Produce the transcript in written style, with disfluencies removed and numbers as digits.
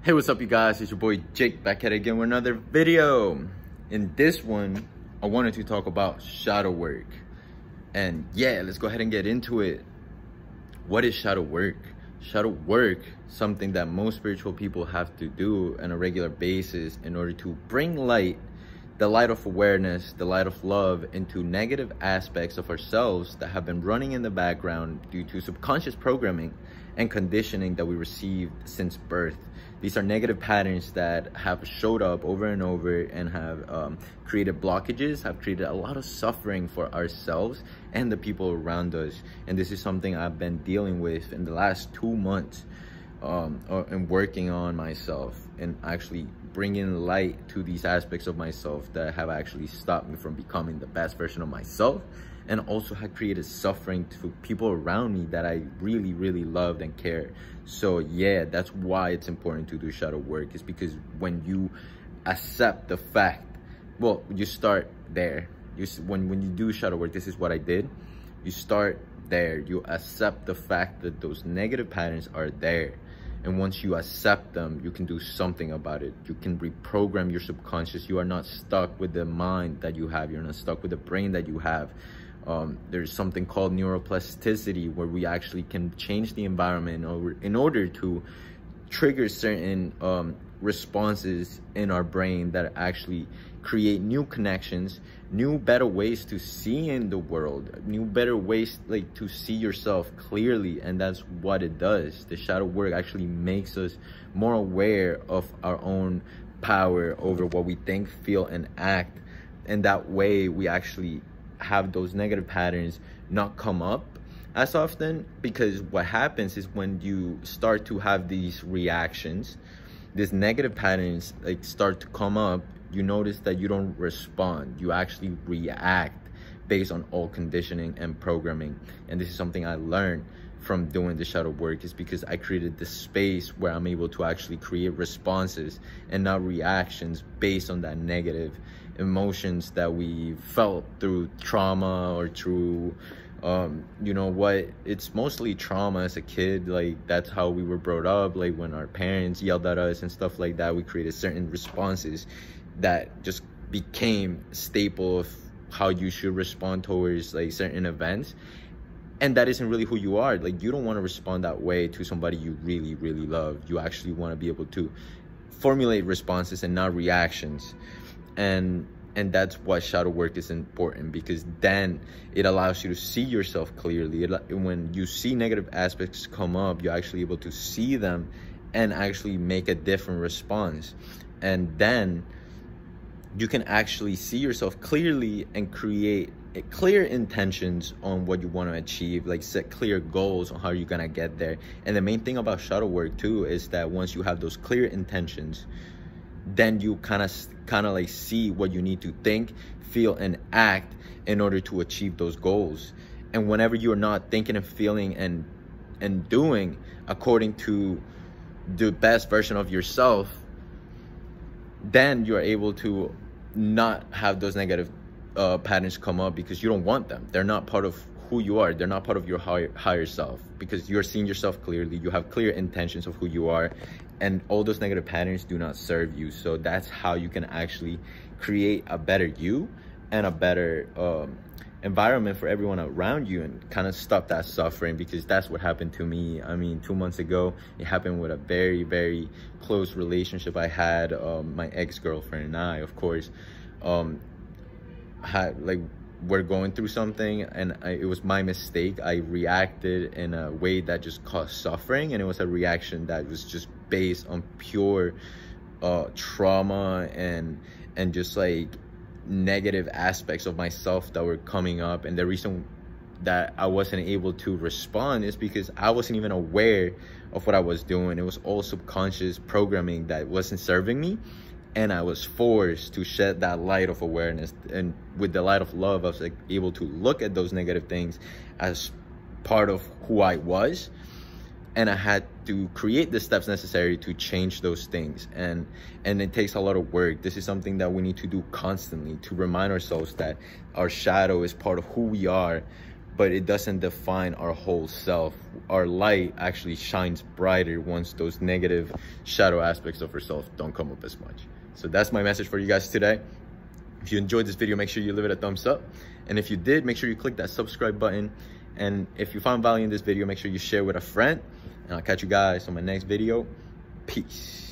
Hey, what's up you guys? It's your boy Jake back at it again with another video. In this one, I wanted to talk about shadow work. And yeah, let's go ahead and get into it. What is shadow work? Shadow work, something that most spiritual people have to do on a regular basis in order to bring light, the light of awareness, the light of love into negative aspects of ourselves that have been running in the background due to subconscious programming and conditioning that we received since birth. These are negative patterns that have showed up over and over and have created blockages, have created a lot of suffering for ourselves and the people around us. And this is something I've been dealing with in the last 2 months and working on myself and actually bringing light to these aspects of myself that have actually stopped me from becoming the best version of myself, and also had created suffering to people around me that I really, really loved and cared. So yeah, that's why it's important to do shadow work, is because when you accept the fact, well, you start there. When you do shadow work, this is what I did. You start there. You accept the fact that those negative patterns are there. And once you accept them, you can do something about it. You can reprogram your subconscious. You are not stuck with the mind that you have. You're not stuck with the brain that you have. There's something called neuroplasticity, where we actually can change the environment in order to trigger certain responses in our brain that actually create new connections, new better ways to see in the world, new better ways to see yourself clearly. And that's what it does. The shadow work actually makes us more aware of our own power over what we think, feel, and act. And that way we actually have those negative patterns not come up as often, because what happens is when you start to have these reactions, these negative patterns start to come up, you notice that you don't respond. You actually react based on old conditioning and programming. And this is something I learned from doing the shadow work, is because I created this space where I'm able to actually create responses and not reactions based on that negative emotions that we felt through trauma or through you know what, it's mostly trauma as a kid. That's how we were brought up. When our parents yelled at us and stuff like that, we created certain responses that just became a staple of how you should respond towards certain events. And that isn't really who you are. You don't want to respond that way to somebody you really, really love. You actually want to be able to formulate responses and not reactions. And that's why shadow work is important, because then it allows you to see yourself clearly. When you see negative aspects come up, you're actually able to see them and actually make a different response. And then you can actually see yourself clearly and create clear intentions on what you want to achieve, set clear goals on how you're gonna get there. And the main thing about shadow work too is that once you have those clear intentions, then you kind of see what you need to think, feel, and act in order to achieve those goals. And whenever you're not thinking and feeling and doing according to the best version of yourself, then you're able to not have those negative patterns come up, because you don't want them. They're not part of who you are. They're not part of your higher self, because you're seeing yourself clearly. You have clear intentions of who you are, and all those negative patterns do not serve you. So that's how you can actually create a better you and a better environment for everyone around you, and kind of stop that suffering, because that's what happened to me. I mean, 2 months ago, it happened with a very, very close relationship I had. My ex-girlfriend and I, of course, we're going through something, and it was my mistake. I reacted in a way that just caused suffering, and it was a reaction that was just based on pure trauma and just negative aspects of myself that were coming up. And the reason that I wasn't able to respond is because I wasn't even aware of what I was doing. It was all subconscious programming that wasn't serving me, and I was forced to shed that light of awareness. And with the light of love, I was able to look at those negative things as part of who I was, and I had to create the steps necessary to change those things. And it takes a lot of work. This is something that we need to do constantly, to remind ourselves that our shadow is part of who we are, but it doesn't define our whole self. Our light actually shines brighter once those negative shadow aspects of ourselves don't come up as much. So that's my message for you guys today. If you enjoyed this video, make sure you leave it a thumbs up. And if you did, make sure you click that subscribe button. And if you found value in this video, make sure you share with a friend. And I'll catch you guys on my next video. Peace.